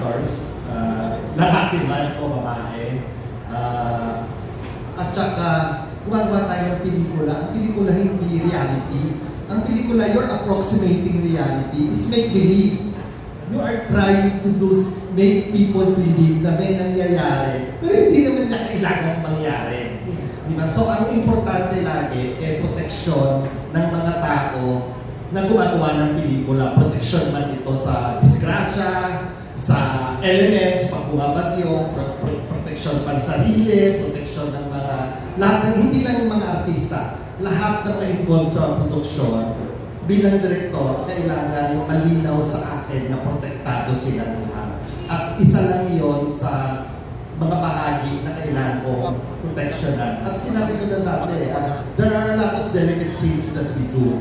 actors, lalaki man o babae. At saka, gumagawa tayo ng pelikula. Ang pelikula hindi reality. Ang pelikula, you're approximating reality. It's make-believe. You are trying to make people believe na may nangyayari. Pero hindi naman niya kailangan mangyari. Diba? So, ang importante lagi ay proteksyon ng mga tao na gumagawa ng pelikula. Proteksyon man ito sa disgrasya, sa elements, pag bumabagyo, proteksyon pansarili, proteksyon ng mga, lahat ng, hindi lang ng mga artista, lahat ng mga involved sa produksyon, bilang direktor, kailangan malinaw sa akin na protektado silang lahat. At isa lang yon sa mga bahagi na kailangan ko proteksyonan. At sinabi ko na dati, there are a lot of delicate scenes that we do.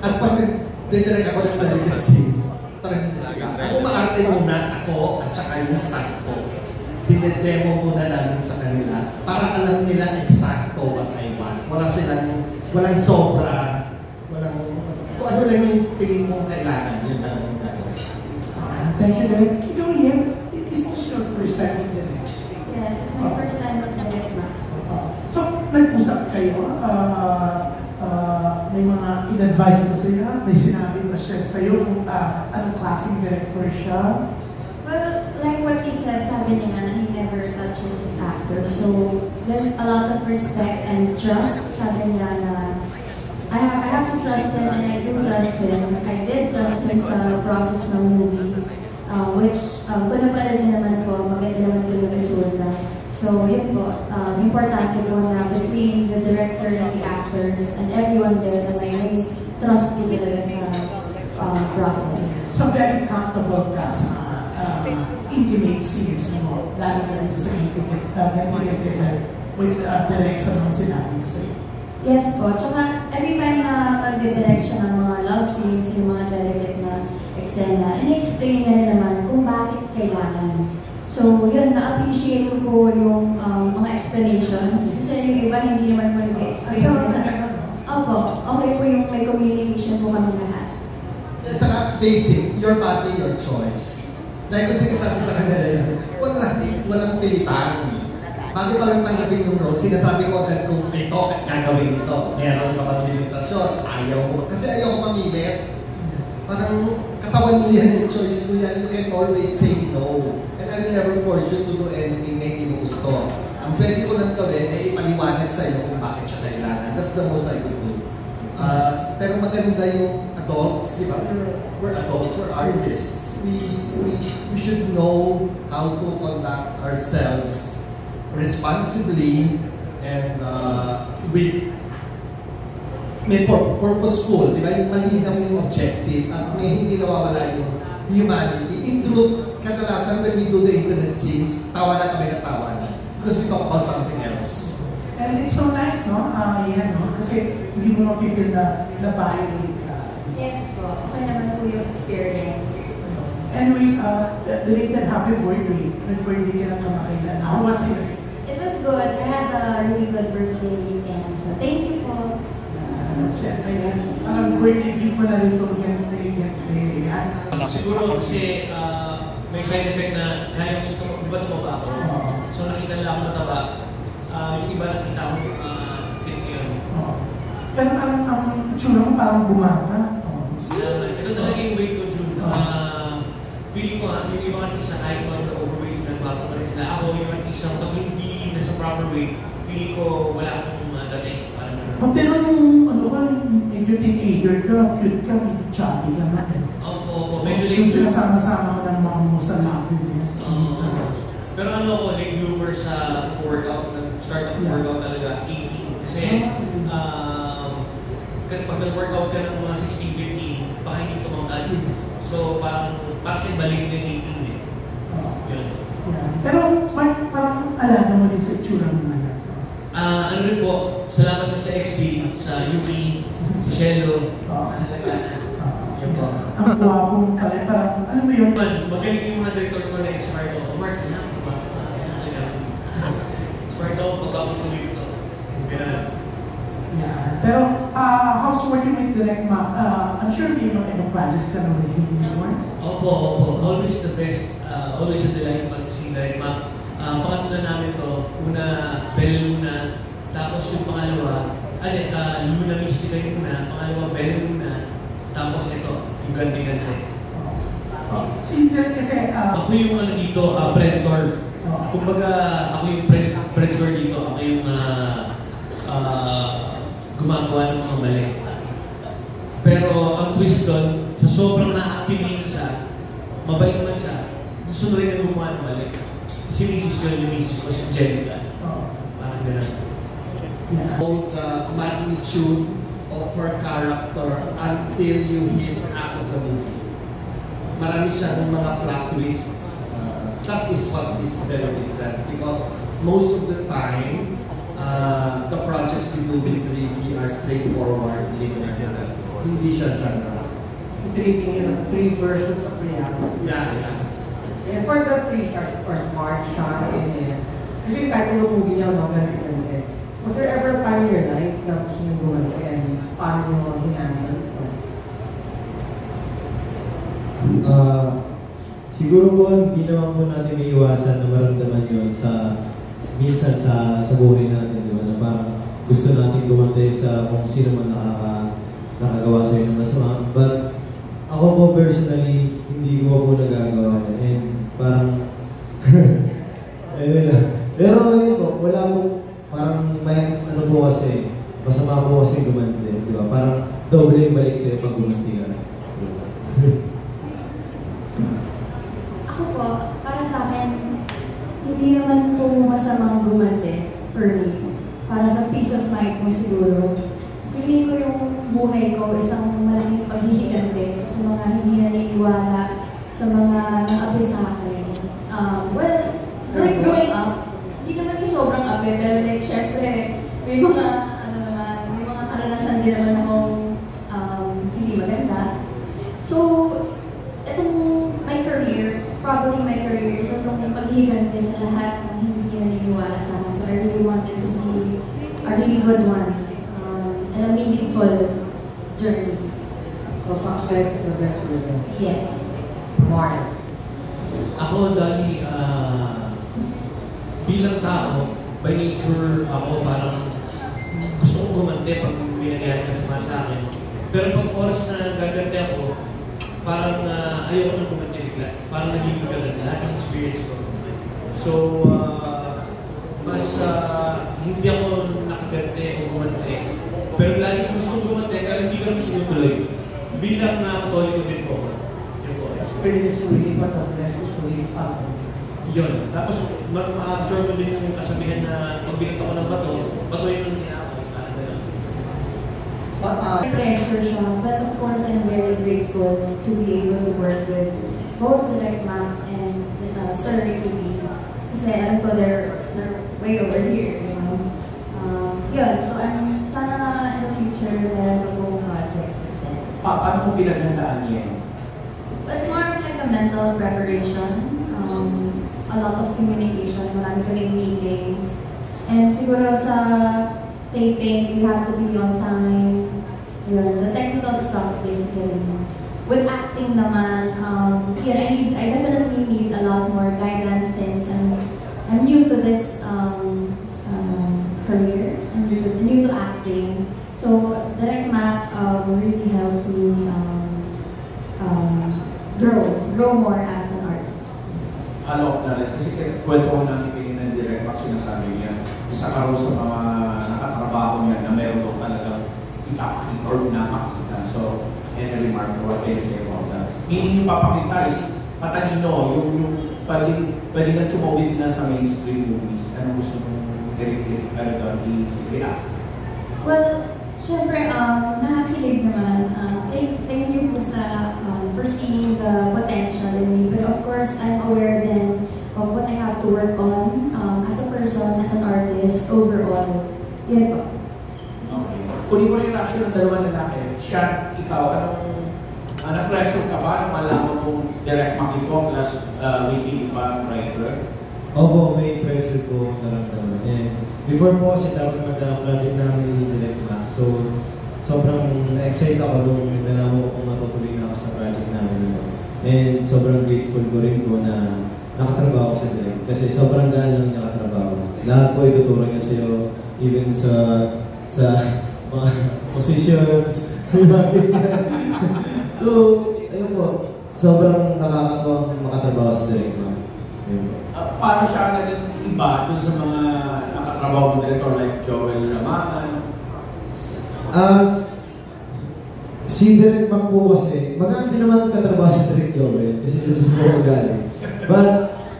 At pag nag-direct ako ng delicate scenes, ako maarte muna ako at saka yung staff ko. Dinedemo muna namin sa kanila para alam nila eksakto what I want. Walang sobra, kung ano lang yung tingin mong kailangan, yun lang yung gano'n. Thank you, Derek. Ikaw, Ian, is this your first time in Derek? Yes, it's my first time at Derek ba. So, nag-usap kayo, may mga in-advise mo sa'yo, may sinabi ba siya sa'yo kung anong klaseng director siya? Well, like what he said, sabi niya nga na he never touches his actor. So, there's a lot of respect and trust. Sabi niya na I have to trust him and I do trust him. I did trust him sa process ng movie, which kung napanood niyo naman po, maganda naman po yung resulta. So, yun po, importante po na between the director and the actors and everyone there na may trust din talaga sa process. So, very comfortable ka sa intimate scenes mo, lalo na rin sa intimate with direct sa mga sinabi niya sa'yo. Yes po. Tsaka, every time na mag-direct siya ng mga love scenes, yung mga delicate na eksena, in-explain niya rin naman kung bakit kailangan. So, yun, na-appreciate ko po yung mga explanations. Kasi yung iba, hindi naman po nag-explain. Opo, okay po yung may communication po kami lahat. At saka, basic, your body, your choice. Dahil ko sinasabi sa kanila yun, walang pilitan. Bago pa lang tanggapin yung role, sinasabi ko agad kung ito, gagawin ito. Meron ka bang limitasyon? Ayaw mo. Kasi ayaw ko mamilit. Parang katawan mo yan, yung choice mo yan. You can always say no. And I will never force you to do anything na hindi mo gusto. Ang pwede ko lang gawin ay ipaliwanag sa iyo kung bakit siya kailangan. That's the most I could do. Pero maganda yung adults, di ba? We're adults, we're artists. We should know how to conduct ourselves responsibly and with may purposeful, di ba? Yung malinaw yung objective at may hindi nawawala yung humanity. In truth, kadalasan when we do the intimate scenes, tawa na kami na tawa na because we talk about something else. And it's so nice, no? Yan, no? Kasi hindi mo mapipil na violate ka. Yes po. Okay naman po yung experience. Anyways, belated happy birthday. Nag-birthday ka ng kamakailan. How was it? It was good. I had a really good birthday weekend. So, thank you po. Siyempre yan. Parang birthday gift mo na rin itong gante. Siguro kasi may side effect na kaya ko sa di ba tumaba ako? So nakita nila ako mataba. Yung iba nakita ko fit yun. Pero parang ang tsura mo parang bumata. Ito talaga yung weight ko, June. Feeling ko yung iba artista kahit mga na-overweight, nagbago pa rin sila. Ako yung artista pag hindi nasa proper weight, feeling ko wala akong dating. Pero yung ano ka, medyo teenager ka, cute ka, chubby ka na. Opo, medyo late. Yung sinasama-sama ka ng mga mo sa happiness. Pero ano ako, late bloomer sa workout, start of workout talaga, 18. Kasi pag nag-workout ka ng mga 16-15, baka hindi tumangkad. So parang balik na yung 18 eh. Yun. Pero parang alam mo din sa itsura mo na yan. Ano rin po, salamat din sa XB, sa Yuki, sa Shelo. Yun po. Ang guwapong pala, parang, ano mo yun? Magaling yung mga director ko na smart ako. Mark, smart ako pag ako tuloy ko. Pero, how's working with Direct Mac? I'm sure you know any projects ka na with him before. Opo. Always the best. Always a delight pag si Direct Mac. Pangatlo na namin to. Una, Bella Luna. Tapos yung pangalawa, Luna Mystica yung una. Pangalawa, Bella Luna. Tapos ito, yung Gante-Gante. Si Direct kasi... Ako yung dito, Predator. Kumbaga, ako yung Predator dito. Ako yung gumagawa ng mga mali. Pero ang twist doon, sa sobrang nakakapiliin siya, mabait man siya, gusto mo rin ang gumawa ng mali. Si Mrs. yun, yung Mrs. ko, si Angelica. Parang gano'n. Both the magnitude of her character until you hit half of the movie. Marami siya ng mga plot twists. That is what is very different because most of the time, the projects we do with Ricky are straightforward, linear. Hindi siya genre. Treating three versions of reality. Yeah. And for the 3 stars, of course, Mark, Sean, and kasi yung title ng movie niya, no, ganito. Was there ever a time in your life na gusto nyo gumano and paano nyo hinandle? Siguro po, hindi naman po natin may iwasan na maramdaman yun minsan sa buhay natin, di ba? Na parang gusto natin gumantay sa kung sino man nakagawa sa'yo ng masama. But ako po personally, hindi ko po nagagawa yan. And parang, pero yun po, wala po, parang may po kasi, masama po kasi gumantay, di ba? Parang doble yung balik sa'yo pag gumanti ka. Ako po, para sa akin, hindi naman po masamang gumante for me. Para sa peace of mind mo siguro. Feeling ko yung buhay ko isang malaking paghihigante sa mga hindi naniniwala, sa mga nang-api sa akin. Growing up, hindi naman yung sobrang api, pero like, syempre, may mga, may mga karanasan din naman akong hindi maganda. So, probably my career is itong paghihigante sa lahat ng hindi naniniwala sa akin. So I really wanted to be a really good one and a meaningful journey. So success is the best revenge. Yes. Mark. Ako dahil bilang tao, by nature ako parang gusto kong gumante pag may nangyari kasama sa akin. Pero pag oras na gagante ako, parang ayoko nang gumante bigla. Parang naging maganda lahat ng experience ko. So, mas hindi ako nakagante o gumante. Pero lagi ko gusto gumante, pero hindi ko naman inutuloy. Bilang Katoliko din po. Yun po. Experience really but the flesh is really powerful. Yun. Tapos, ma-absorb mo din yung kasabihan na pag binito ko ng bato, bato yung nangyayari. Pressure siya, but of course I'm very grateful to be able to work with both Direct Mac and Sir Ricky B. Kasi alam ko they're way over here, you know. Yun, so sana in the future meron akong projects with them. Paano mo pinaghandaan yan? But it's more of like a mental preparation, a lot of communication, marami kaming meetings, and siguro sa taping, you have to be on time. Yun, the technical stuff basically. With acting naman, I definitely need a lot more guidance since I'm new to this career. I'm new to acting. So Direct Mac really helped me grow more as an artist. Follow up na rin, kasi kwento ko namin kayo ng Direct Mac, sinasabi niya, isa ka raw sa mga nakatrabaho niya na meron daw talagang ipapakita or napakita. So, and remark what can you say about that? Meaning yung papakita is matalino, yung pwede na tumawid na sa mainstream movies. Ano gusto mong i-react? Well, syempre, nakakilig naman. Thank you po sa for seeing the potential in me. But of course, I'm aware then of what I have to work on as a person, as an artist, overall. Yun po. Okay. Kunin mo yung reaction ng dalawang lalaki. Siya, ikaw, anong na-fresher ka ba nung malaman mong Direct Mac ito plus Ricky pa writer? Opo, may pressure po naramdaman. And before po kasi dapat mag-project namin ni Direct Mac. So sobrang na-excite ako nung nalaman ko kung matutuloy na ako sa project namin. And sobrang grateful ko rin po na nakatrabaho ko sa Direk. Kasi sobrang gaan lang niya katrabaho. Lahat po ituturo niya sa'yo, even sa mga positions. So, ayun po, sobrang nakakatuwang makatrabaho sa Direk, ma'am. Paano siya naging iba dun sa mga nakatrabaho mo director like Joel Ramadan? Si Direk Mac po kasi, maganda naman katrabaho si Direk Joel kasi doon po ako galing. But,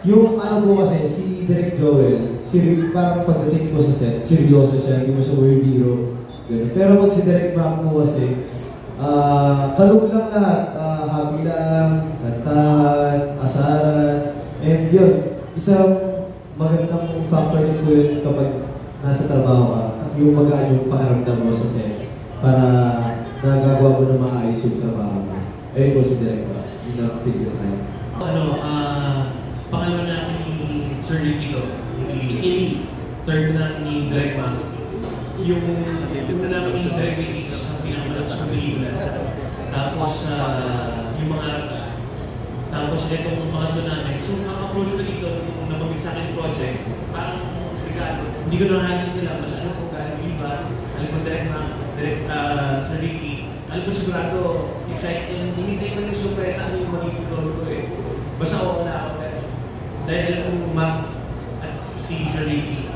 yung ano po kasi, si Direk Joel, parang pagdating po sa set, seryoso siya, hindi mo siya biro. Pero pag si Direk Mac po kasi, kalug lang lahat, happy lang, kantahan, asaran, and yun, isang magandang factor din po yun kapag nasa trabaho ka, yung magaan yung pakiramdam mo sa set para nagagawa mo na maayos yung trabaho mo. Ayun po si Direk Mac, yung na-feel ko sa kanya. Pangalawa namin ni Sir Ricky to, third namin ni Direk Mac. Yung una namin ni Direk Ricky sa pinakamalap sa pelikula. Tapos tapos itong pangatlo namin. So, approach ko dito, nung nabagit sa akin yung project, parang regalo. Hindi ko nahansin nila, mas alam ko galing iba, alam ko Direk Mac, Sir Ricky. Alam ko sigurado, excited, hinintay ko yung surpresa ano yung magiging role ko eh. Basta wala ako pero dahil alam ko Mac at si Sir Ricky,